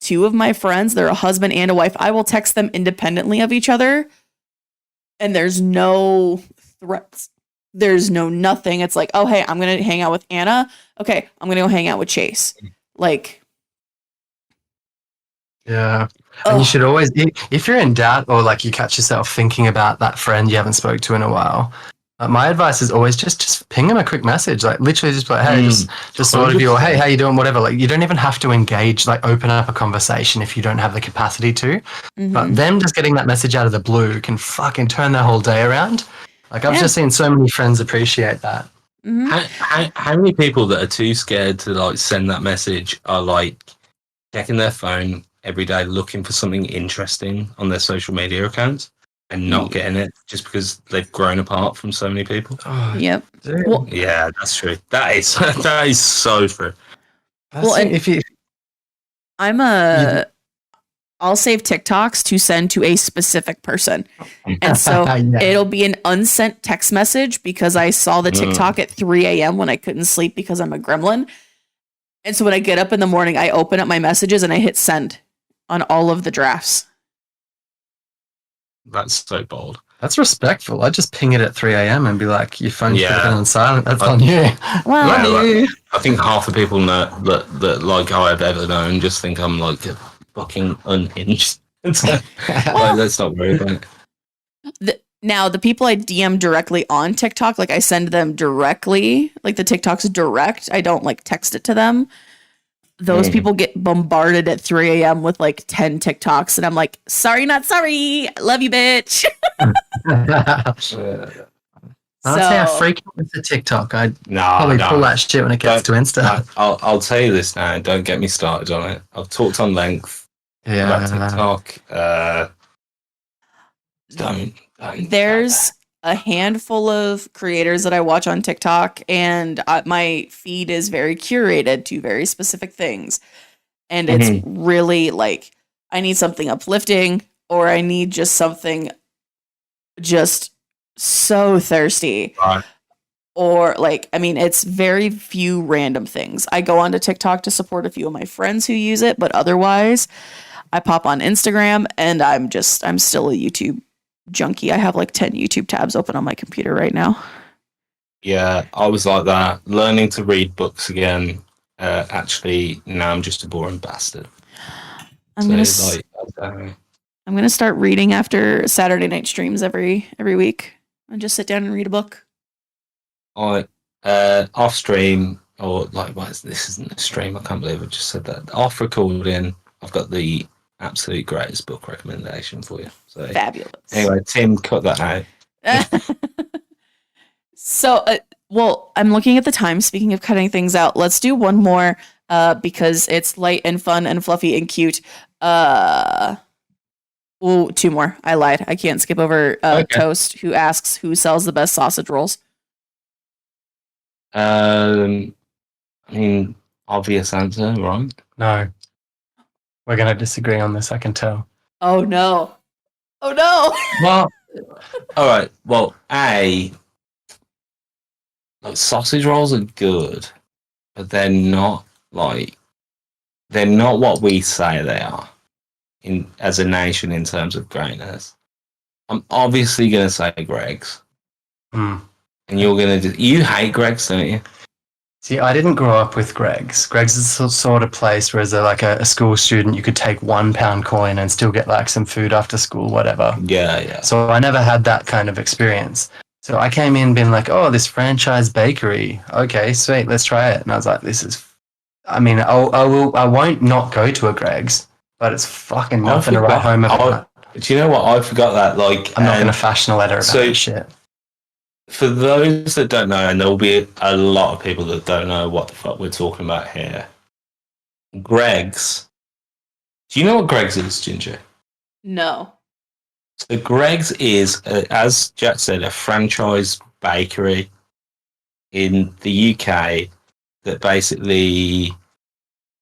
two of my friends, they're a husband and a wife. I will text them independently of each other and there's no threats. There's no nothing. It's like, oh, hey, I'm going to hang out with Anna. Okay, I'm going to go hang out with Chase. Like, Yeah. And you should always, if you're in doubt or like you catch yourself thinking about that friend you haven't spoke to in a while, my advice is always just ping them a quick message, like literally just like, hey, just thought of you, or hey, how you doing, whatever. Like you don't even have to engage, like open up a conversation if you don't have the capacity to. But them just getting that message out of the blue can fucking turn their whole day around. Like I've just seen so many friends appreciate that. How many people that are too scared to like send that message are like checking their phone every day looking for something interesting on their social media accounts and not getting it just because they've grown apart from so many people? Yep. Well, yeah, that's true. That is so true. Well, and if I'll save TikToks to send to a specific person. And so it'll be an unsent text message because I saw the TikTok at 3 a.m. when I couldn't sleep because I'm a gremlin. And so when I get up in the morning, I open up my messages and I hit send on all of the drafts. That's so bold. That's respectful. I just ping it at 3 a.m. and be like, your phone should have been on silent. That's on you. Well, I think half the people know that like I've ever known just think I'm like fucking unhinged. Like, let's not worry about it. Now, the people I DM directly on TikTok, like I send them directly, like the TikTok's direct. I don't like text it to them. Those people get bombarded at 3 a.m. with like 10 TikToks. And I'm like, sorry, not sorry. Love you, bitch. I'd say I freak out with the TikTok. I'd probably pull that shit when it gets to Insta. I'll tell you this now. Don't get me started on it. I've talked on length about TikTok. Don't. There's a handful of creators that I watch on TikTok, and my feed is very curated to very specific things. And it's really like, I need something uplifting, or I need just something just so thirsty. Or like, I mean, it's very few random things. I go onto TikTok to support a few of my friends who use it, but otherwise I pop on Instagram and I'm still a YouTube junkie. I have like 10 YouTube tabs open on my computer right now. Yeah, I was like that. Learning to read books again. Actually, now I'm just a boring bastard. I'm gonna start reading after Saturday night streams every week and just sit down and read a book. Off stream, or like, this isn't a stream. I can't believe I just said that. Off recording, I've got the absolute greatest book recommendation for you. So fabulous. Anyway, Tim, cut that out. So, well, I'm looking at the time. Speaking of cutting things out, let's do one more because it's light and fun and fluffy and cute. Two more. I lied. I can't skip over Toast, who asks who sells the best sausage rolls. I mean, obvious answer, right? No. We're going to disagree on this, I can tell. Oh, no. Oh, no. Well, all right. Well, like sausage rolls are good, but they're not what we say they are as a nation in terms of greatness. I'm obviously going to say Greg's. And you're going to you hate Greg's, don't you? See, I didn't grow up with Greg's. Greg's is the sort of place where as a school student, you could take £1 coin and still get like some food after school, whatever. Yeah. So I never had that kind of experience. So I came in being like, oh, this franchise bakery. Okay, sweet, let's try it. And I was like, I won't not go to a Greg's, but it's fucking nothing to write home about. Do you know what? I forgot that. Like, I'm not going to fashion a letter about this shit. For those that don't know, and there'll be a lot of people that don't know what the fuck we're talking about here. Greg's. Do you know what Greg's is, Ginger? No. So Greg's is, as Jack said, a franchise bakery in the UK that basically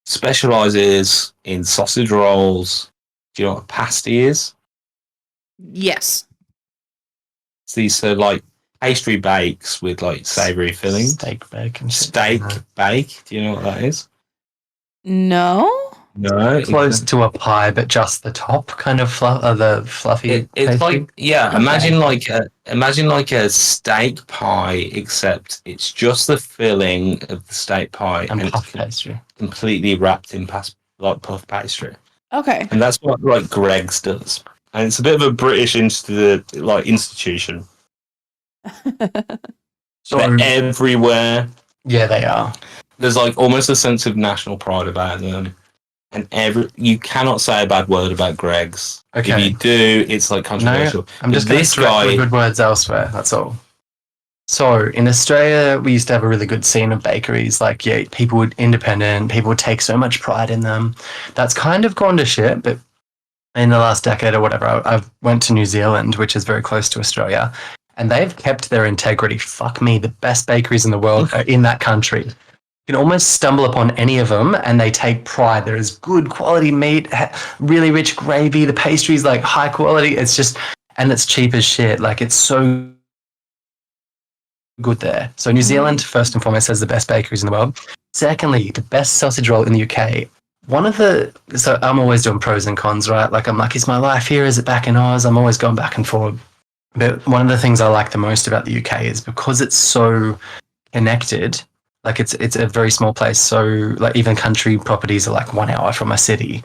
specialises in sausage rolls. Do you know what a pasty is? Yes. So like pastry bakes with like savoury filling. Steak bake and shit. Steak bake. Do you know what that is? No. No. Close to a pie, but just the top kind of the fluffy. It's pastry. like imagine like a steak pie, except it's just the filling of the steak pie and and puff it's pastry. completely wrapped in like puff pastry. Okay. And that's what like Greg's does. And it's a bit of a British institution. So They're everywhere. yeah, they are. There's like almost a sense of national pride about them. And you cannot say a bad word about Greg's. Okay. If you do, it's like controversial. No, I'm just going to direct good words elsewhere. That's all. So in Australia, we used to have a really good scene of bakeries. Like, yeah, people would take so much pride in them. That's kind of gone to shit. But in the last decade or whatever, I went to New Zealand, which is very close to Australia, and they've kept their integrity. Fuck me, the best bakeries in the world are in that country. You can almost stumble upon any of them and they take pride. There is good quality meat, really rich gravy. The pastry's like high quality. It's just, and it's cheap as shit. Like it's so good there. So New Zealand, first and foremost, has the best bakeries in the world. Secondly, the best sausage roll in the UK. So I'm always doing pros and cons, right? Like I'm like, is my life here? Is it back in Oz? I'm always going back and forward. But one of the things I like the most about the UK is because it's so connected. Like it's a very small place, so like even country properties are like 1 hour from a city.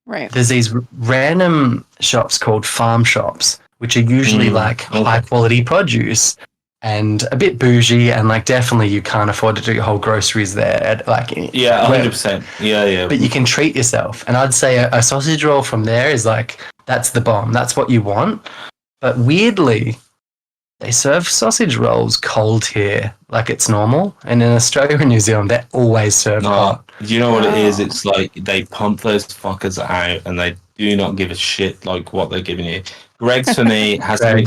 Right. There's these random shops called farm shops, which are usually like high quality produce and a bit bougie, and like definitely you can't afford to do your whole groceries there. Like 100%. Yeah. But you can treat yourself, and I'd say a sausage roll from there is like that's the bomb. That's what you want. But weirdly, they serve sausage rolls cold here, like it's normal. And in Australia and New Zealand, they're always served hot. Do you know what it is? It's like they pump those fuckers out and they do not give a shit like what they're giving you. Greg's for me has to be,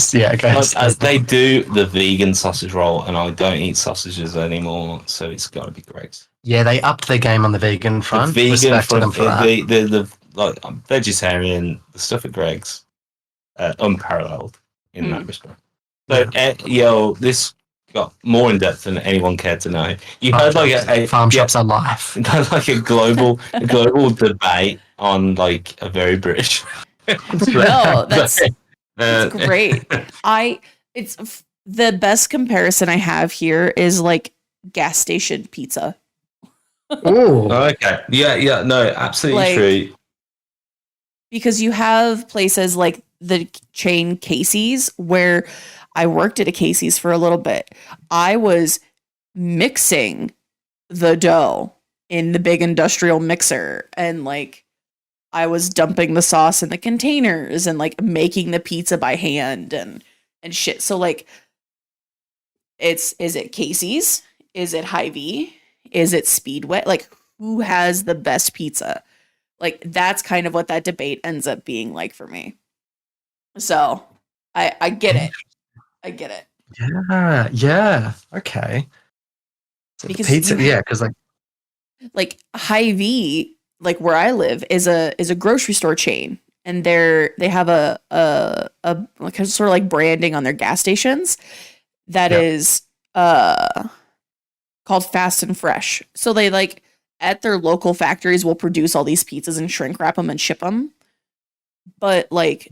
they do the vegan sausage roll, and I don't eat sausages anymore, so it's got to be Greg's. Yeah, they upped their game on the vegan front. The vegan front, the like vegetarian, the stuff at Greg's, unparalleled in that respect. So, this got more in depth than anyone cared to know. You heard like a farm shops are life. Like a global debate on like a very British. No, that's great. It's the best comparison I have here is like gas station pizza. Oh, okay. Yeah. No, absolutely true. Because you have places like the chain Casey's, where I worked at a Casey's for a little bit. I was mixing the dough in the big industrial mixer, and like I was dumping the sauce in the containers and like making the pizza by hand and shit. So like is it Casey's? Is it Hy-Vee? Is it Speedway? Like who has the best pizza? Like that's kind of what that debate ends up being like for me. So I get it. I get it. Yeah. Okay. So because pizza, because like Hy-Vee, like where I live, is a grocery store chain, and they have a like sort of like branding on their gas stations that is called Fast and Fresh. So they like at their local factories will produce all these pizzas and shrink wrap them and ship them, but like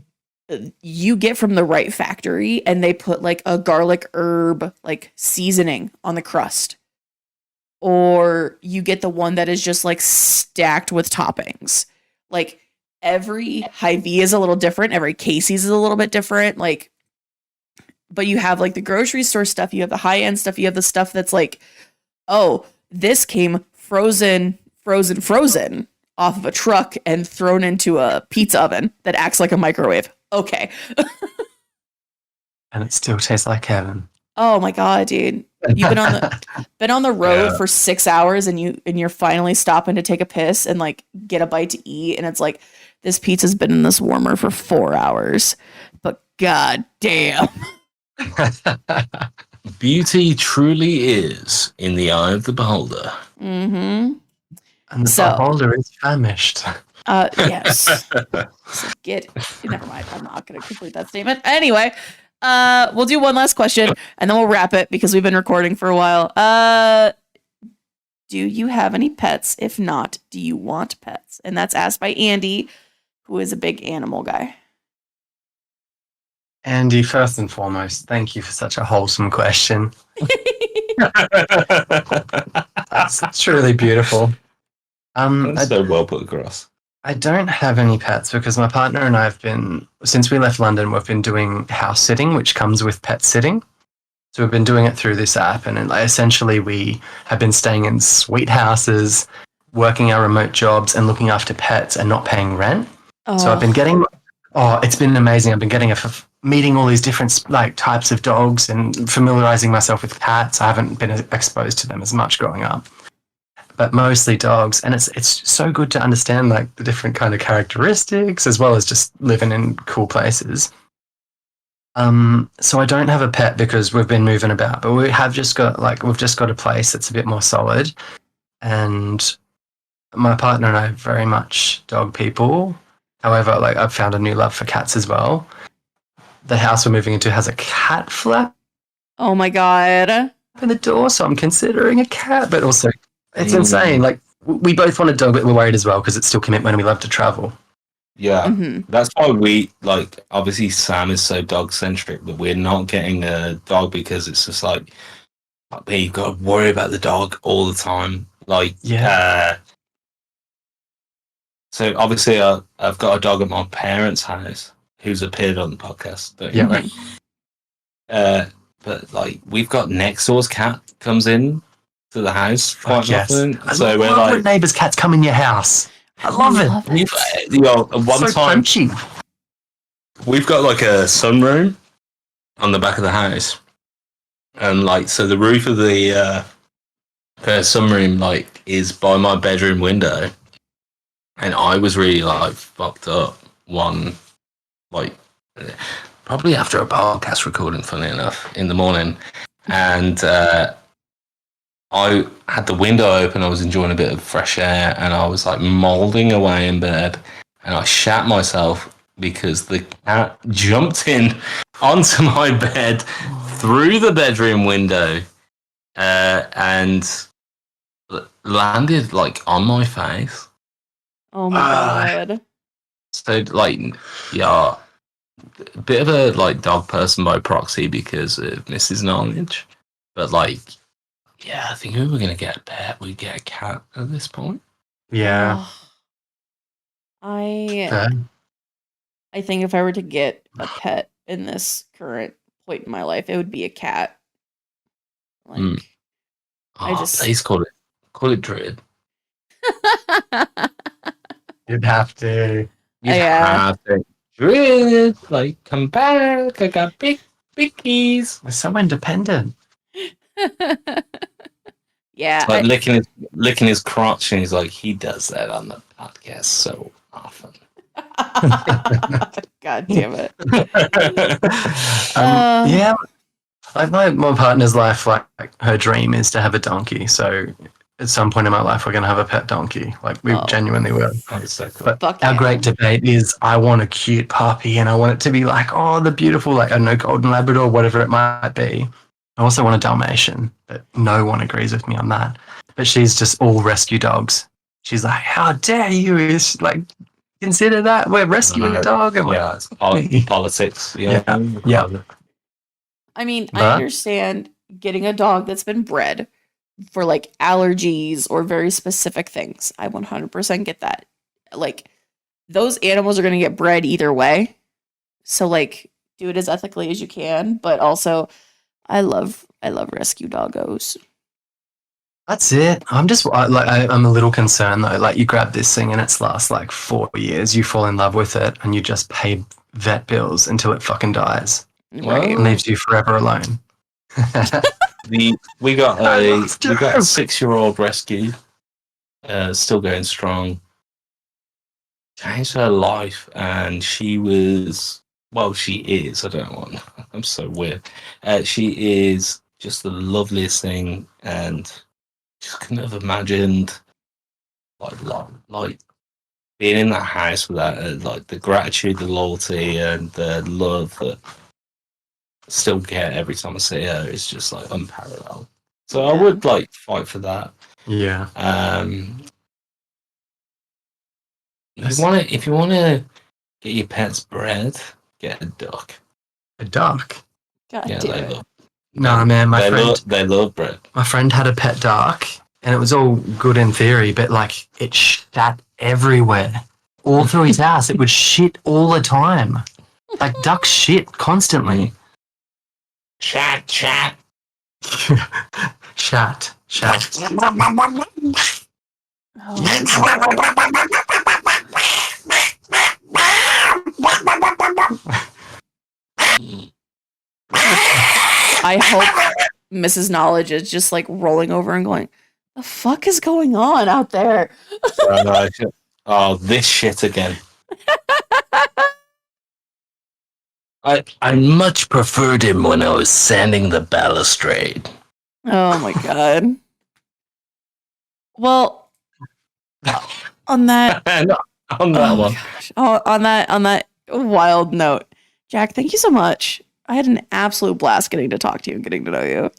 you get from the right factory, and they put like a garlic herb like seasoning on the crust, or you get the one that is just like stacked with toppings. Like every Hy-Vee is a little different, every Casey's is a little bit different, like, but you have like the grocery store stuff, you have the high end stuff, you have the stuff that's like, oh, this came frozen off of a truck and thrown into a pizza oven that acts like a microwave. Okay. And it still tastes like heaven. Oh my god, dude. You've been on the road for 6 hours, and you're finally stopping to take a piss and like get a bite to eat, and it's like this pizza's been in this warmer for 4 hours. But god damn. Beauty truly is in the eye of the beholder. Mm-hmm. And the beholder is famished. Yes. So never mind. I'm not going to complete that statement. Anyway, We'll do one last question and then we'll wrap it because we've been recording for a while. Do you have any pets? If not, do you want pets? And that's asked by Andy, who is a big animal guy. Andy, first and foremost, thank you for such a wholesome question. That's truly beautiful. That's so well put across. I don't have any pets because my partner and I have been, since we left London, we've been doing house sitting, which comes with pet sitting. So we've been doing it through this app, and essentially we have been staying in sweet houses, working our remote jobs, and looking after pets and not paying rent. Oh. So I've been getting, it's been amazing. I've been getting meeting all these different like types of dogs and familiarizing myself with cats. I haven't been exposed to them as much growing up, but mostly dogs. And it's so good to understand like the different kind of characteristics as well as just living in cool places. So I don't have a pet because we've been moving about, but we've just got a place that's a bit more solid. And my partner and I are very much dog people. However, like I've found a new love for cats as well. The house we're moving into has a cat flap Oh my god. in the door, so I'm considering a cat, but also it's insane. Like we both want a dog, but we're worried as well because it's still commitment and we love to travel. Yeah, Mhm. that's why we like. Obviously, Sam is so dog centric, but we're not getting a dog because it's just like you've got to worry about the dog all the time. Like, so obviously, I've got a dog at my parents' house who's appeared on the podcast. But Yeah. but like we've got next door's cat comes in to the house quite Yes. often. I So we're love like, when neighbours' cats come in your house. I love it. one So time punchy. we've got like a sunroom on the back of the house, and like so the roof of the sunroom like is by my bedroom window, and I was really like fucked up one like probably after a podcast recording, funny enough, in the morning, and I had the window open. I was enjoying a bit of fresh air, and I was like moulding away in bed, and I shat myself because the cat jumped in onto my bed through the bedroom window, and landed like on my face. Oh my god. So like, yeah, a bit of a like dog person by proxy because of Mrs. Knowledge, but like. Yeah, I think if we were going to get a pet, we'd get a cat at this point. Yeah. I think if I were to get a pet in this current point in my life, it would be a cat. Like, Please call it Druid. You'd have to. You'd have to. Druid, like, come back. I got big keys. We're so independent. Yeah. Like licking his crotch, and he's like, he does that on the podcast so often. God damn it. Yeah. Like my partner's life, like her dream is to have a donkey. So at some point in my life, we're going to have a pet donkey. Like we genuinely will. That's so cool. But Fuck our yeah. great debate is I want a cute puppy and I want it to be like, oh, the beautiful, like, I don't know, golden Labrador, whatever it might be. I also want a Dalmatian, but no one agrees with me on that. But she's just all rescue dogs. She's like, how dare you? It's like, consider that we're rescuing a dog. And Yeah, it's politics. Yeah. I mean, But- I understand getting a dog that's been bred for like allergies or very specific things. I 100% get that. Like, those animals are going to get bred either way. So, like, do it as ethically as you can. But also, I love rescue doggos. That's it. I'm a little concerned though. Like you grab this thing and it's lasts like 4 years. You fall in love with it and you just pay vet bills until it fucking dies. Right. It leaves you forever alone. We got I a love dogs. 6-year-old rescue, still going strong. Changed her life, and she is. I don't know. I'm so weird. She is just the loveliest thing, and just couldn't have imagined like being in that house with that, like the gratitude, the loyalty, and the love that still get every time I see her is just like unparalleled. So I Yeah. would like fight for that. Yeah. If you wanna get your pets bred, get a duck. A duck. God Yeah, damn they it. love. No, man, They love bread. my friend had a pet duck, and it was all good in theory, but like it shat everywhere, all through his house. It would shit all the time, like ducks shit constantly. Chat. Shat. I hope Mrs. Knowledge is just like rolling over and going, the fuck is going on out there? Oh, this shit again. I much preferred him when I was sanding the balustrade. Oh my god. Well, on that On that oh one. gosh. Oh, on that wild note, Jack, thank you so much. I had an absolute blast getting to talk to you and getting to know you.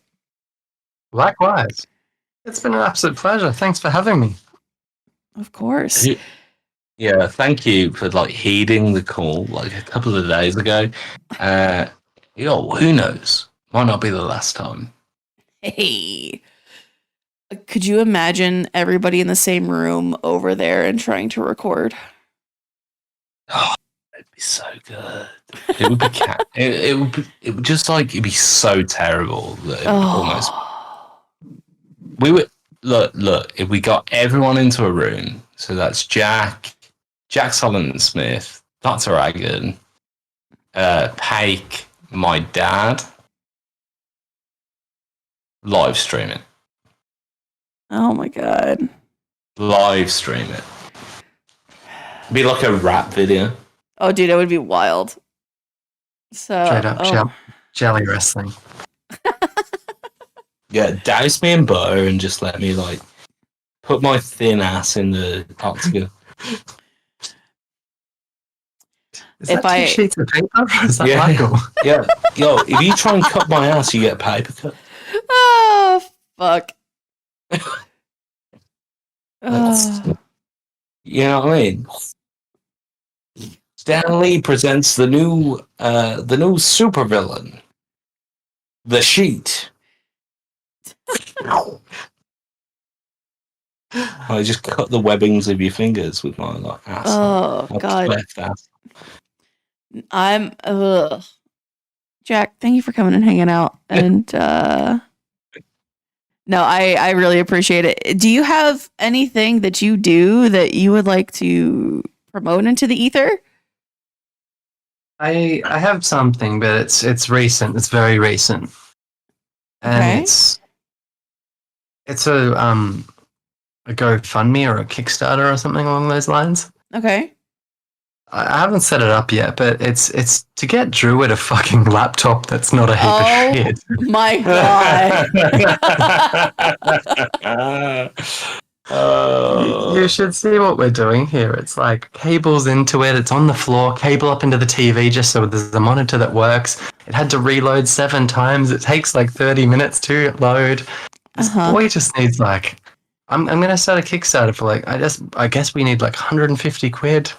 Likewise, it's been an absolute pleasure. Thanks for having me. Of course. Yeah, thank you for like heeding the call like a couple of days ago. Who knows? Might not be the last time. Hey. Could you imagine everybody in the same room over there and trying to record? Oh, it'd be so good. It would be it would just like it'd be so terrible that it would almost we would look if we got everyone into a room. So that's Jack Solomon Smith, Dr. Agan, Pake, my dad, live stream it. Oh my god. Live stream it. Be like a rap video. Oh dude, it would be wild. So Straight up jelly wrestling. Yeah, douse me in butter and just let me like put my thin ass in the octagon. Is If that I- 2 sheets of paper? Or is that Yeah. Michael? Yeah, yo, if you try and cut my ass, you get a paper cut. Oh fuck. That's- Oh. You know what I mean? Stan Lee presents the new supervillain, the Sheet. I just cut the webbings of your fingers with my like ass. Oh My god. left ass. I'm Jack, thank you for coming and hanging out. And no, I really appreciate it. Do you have anything that you do that you would like to promote into the ether? I have something, but it's recent. It's very recent, and Okay. it's a GoFundMe or a Kickstarter or something along those lines. Okay. I haven't set it up yet, but it's to get Druid a fucking laptop that's not a heap Oh. of shit. My god. You should see what we're doing here. It's like cables into it. It's on the floor, cable up into the TV just so there's a monitor that works. It had to reload 7 times. It takes like 30 minutes to load. This Uh-huh. boy just needs like, I'm gonna start a Kickstarter for like, I guess we need like 150 quid.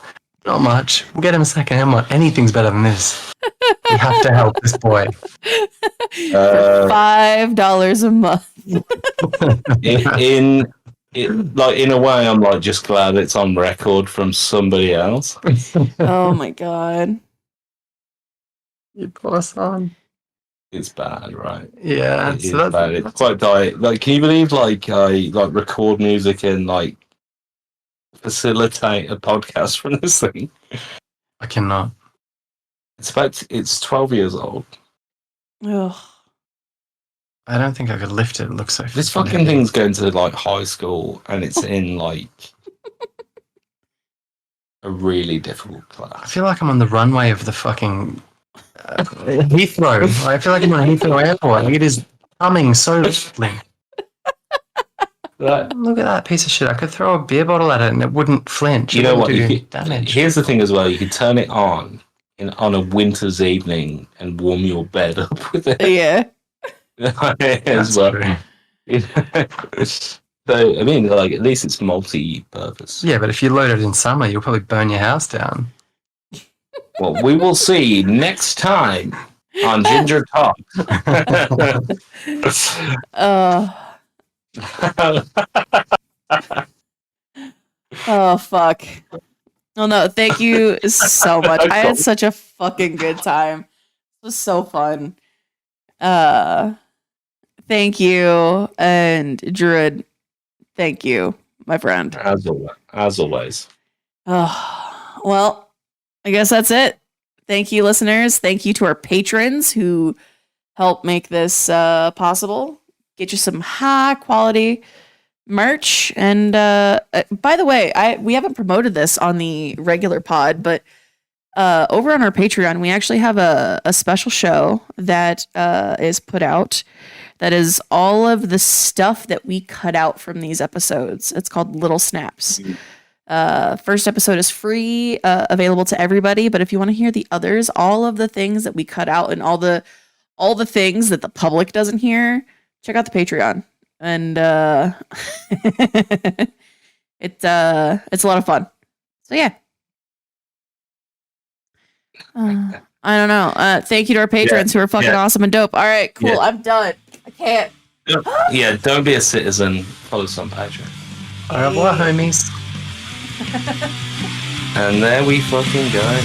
Not much. We'll get him a second-hand one. Anything's better than this. We have to help this boy. For $5 a month. in a way, I'm like just glad it's on record from somebody else. Oh my god. You poor son. It's bad, right? Yeah, It is so bad. It's quite dire. Like, can you believe like I like record music and like facilitate a podcast from this thing? I cannot. It's 12 years old. Ugh. I don't think I could lift it. It looks so. This fucking thing's going to like high school and it's in like a really difficult I class. feel like I'm on the runway of the fucking Heathrow. I feel like I'm on Heathrow Airport. Like it is humming so loudly. Look at that piece of shit. I could throw a beer bottle at it and it wouldn't flinch. You It know wouldn't what? do damage. Here's the thing as well. You can turn it on on a winter's evening and warm your bed up with it. Yeah. As well. So I mean, like at least it's multi-purpose. Yeah, but if you load it in summer, you'll probably burn your house down. Well, we will see next time on Ginger Talks. Oh fuck. Oh no, thank you so much. I had such a fucking good time. It was so fun. Thank you, and Druid, thank you, my friend. As always. Oh, well, I guess that's it. Thank you, listeners. Thank you to our patrons who help make this possible. Get you some high quality merch. And by the way, we haven't promoted this on the regular pod, but over on our Patreon, we actually have a special show that is put out. That is all of the stuff that we cut out from these episodes. It's called Little Snaps. First episode is free, available to everybody. But if you want to hear the others, all of the things that we cut out and all the things that the public doesn't hear, check out the Patreon. And it's a lot of fun. So yeah. I don't know. Thank you to our patrons who are fucking awesome and dope. All right, cool. Yeah. I'm done. I can't. Yeah, don't be a citizen. Follow us on Patreon. Au revoir, homies. And there we fucking go.